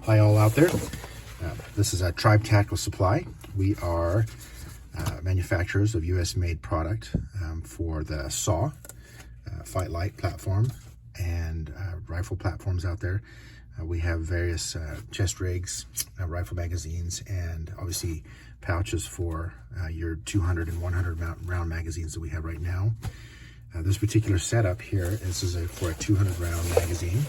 Hi all out there. This is a Tribe Tactical Supply. We are manufacturers of US made product for the SAW, Fight Light platform, and rifle platforms out there. We have various chest rigs, rifle magazines, and obviously pouches for your 200 and 100 round magazines that we have right now. This particular setup here is for a 200 round magazine,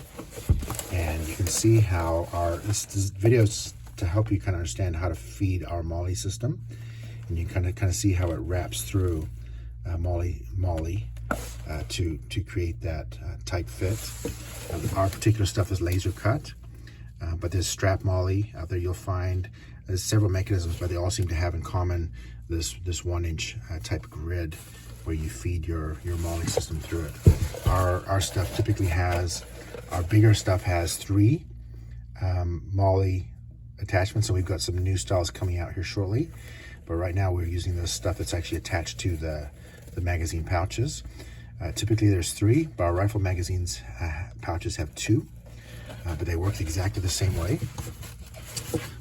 and you can see how this video is to help you kind of understand how to feed our Molle system, and you can kind of see how it wraps through Molle to create that tight fit. Our particular stuff is laser cut, but there's strap Molle out there. You'll find there's several mechanisms, but they all seem to have in common this 1-inch type grid where you feed your Molle system through it. Our stuff typically has, our bigger stuff has 3 Molle attachments, and we've got some new styles coming out here shortly. But right now we're using this stuff that's actually attached to the magazine pouches. Typically there's 3, but our rifle magazines pouches have 2, but they work exactly the same way.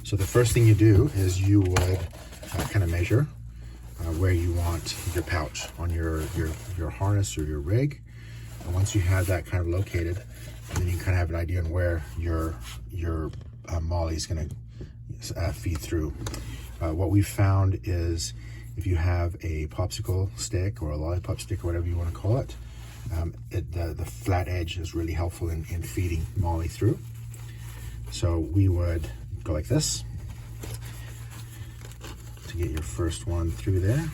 So the first thing you do is you would kind of measure where you want your pouch on your harness or your rig. And once you have that kind of located, then you kind of have an idea on where your Molle is going to feed through. What we've found is if you have a popsicle stick or a lollipop stick or whatever you want to call it, the flat edge is really helpful in feeding Molle through. So we would go like this to get your first one through there.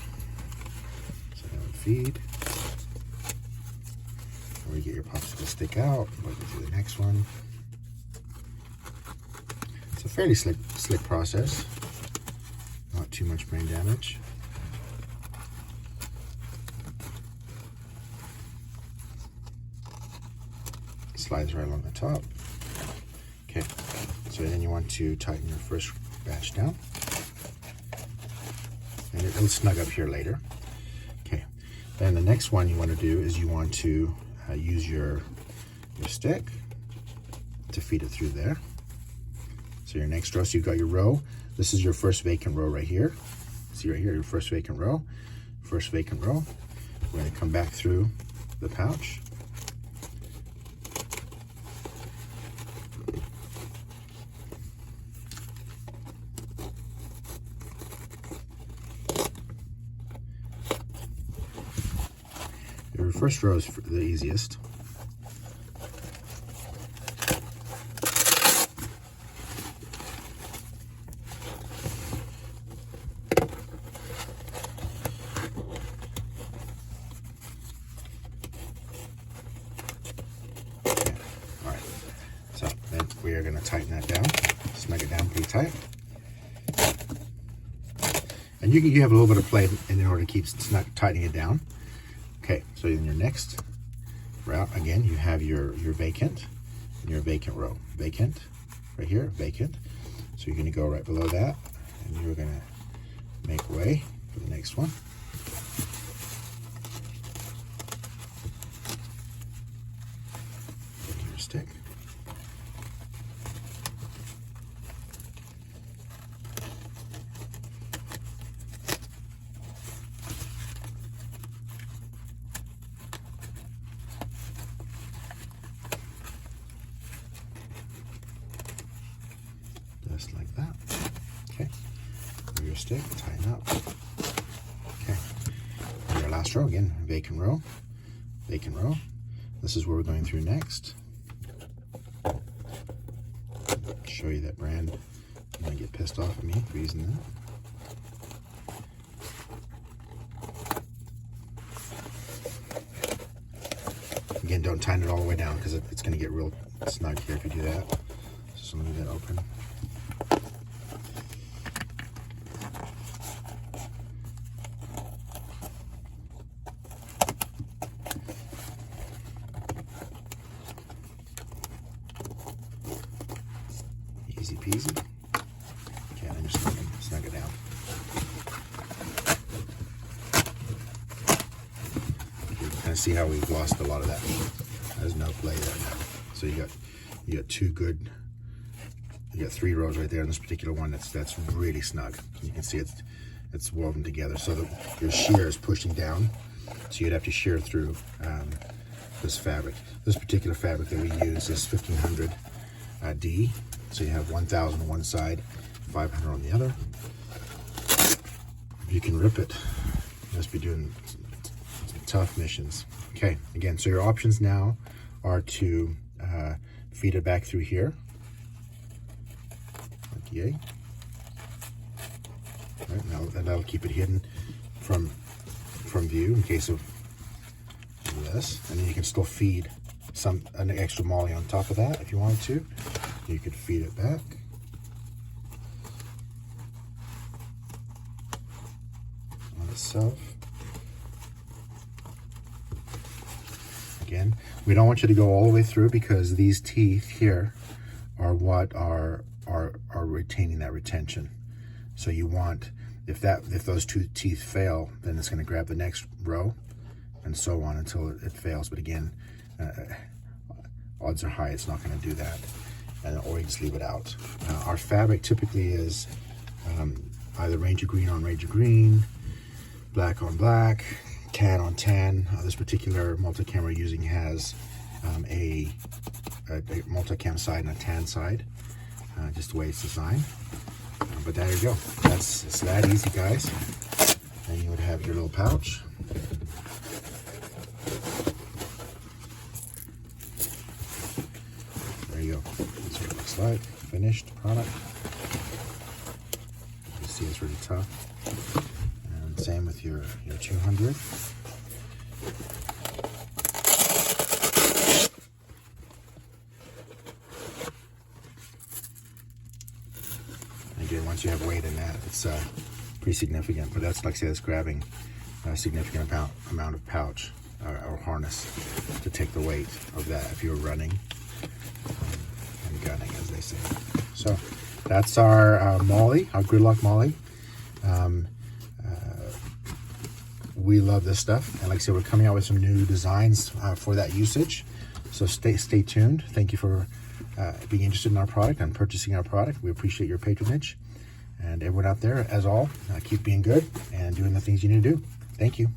So that would feed. And we get your popsicle stick out, we'll go through the next one. It's a fairly slick process, not too much brain damage. Slides right along the top. Okay, so then you want to tighten your first batch down, and it'll snug up here later. Okay, then the next one you want to do is you want to use your stick to feed it through there. So your next row, so you've got your row. This is your first vacant row right here. See right here, your first vacant row. First vacant row. We're going to come back through the pouch. Your first row is the easiest. So then we are going to tighten that down, snug it down pretty tight. And you have a little bit of play in order to keep tightening it down. Okay, so in your next route, again, you have your vacant and your vacant row. Vacant, right here, vacant. So you're going to go right below that, and you're going to make way for the next one. Take your stick. Just like that. Okay. Your stick, tighten up. Okay. And your last row, again, vacant row. Vacant row. This is where we're going through next. Show you that brand. You might get pissed off at me for using that. Again, don't tighten it all the way down because it's going to get real snug here if you do that. So let me get that open. Easy peasy. Okay, then just snug it down. You can kind of see how we've lost a lot of that. There's no play there now. So you got 2 good You got 3 rows right there in this particular one. That's really snug. You can see it's woven together. So your shear is pushing down. So you'd have to shear through this fabric. This particular fabric that we use is 1500 D. So you have 1000 on one side, 500 on the other. You can rip it. You must be doing some tough missions. Okay, again, so your options now are to feed it back through here. Like yay. Right, now that'll keep it hidden from view in case of this. And then you can still feed an extra molle on top of that if you wanted to. You could feed it back. On itself. Again, we don't want you to go all the way through because these teeth here are what are retaining that retention. So you want, if those 2 teeth fail, then it's going to grab the next row and so on until it fails. But again, odds are high it's not going to do that, or you just leave it out. Our fabric typically is either Ranger green on Ranger green, black on black, tan on tan. This particular multicam we're using has a multicam side and a tan side, just the way it's designed. But there you go. It's that easy, guys. And you would have your little pouch. There you go. That's what it looks like. Finished product. You see it's really tough. And same with your 200. Again, once you have weight in that, it's pretty significant. But that's, like I said, it's grabbing a significant amount of pouch or harness to take the weight of that if you're running and gunning, as they say. So that's our molle, our Gridlock Molle. We love this stuff, and like I said, we're coming out with some new designs for that usage. So stay tuned. Thank you for being interested in our product and purchasing our product. We appreciate your patronage. And everyone out there, as all, keep being good and doing the things you need to do. Thank you.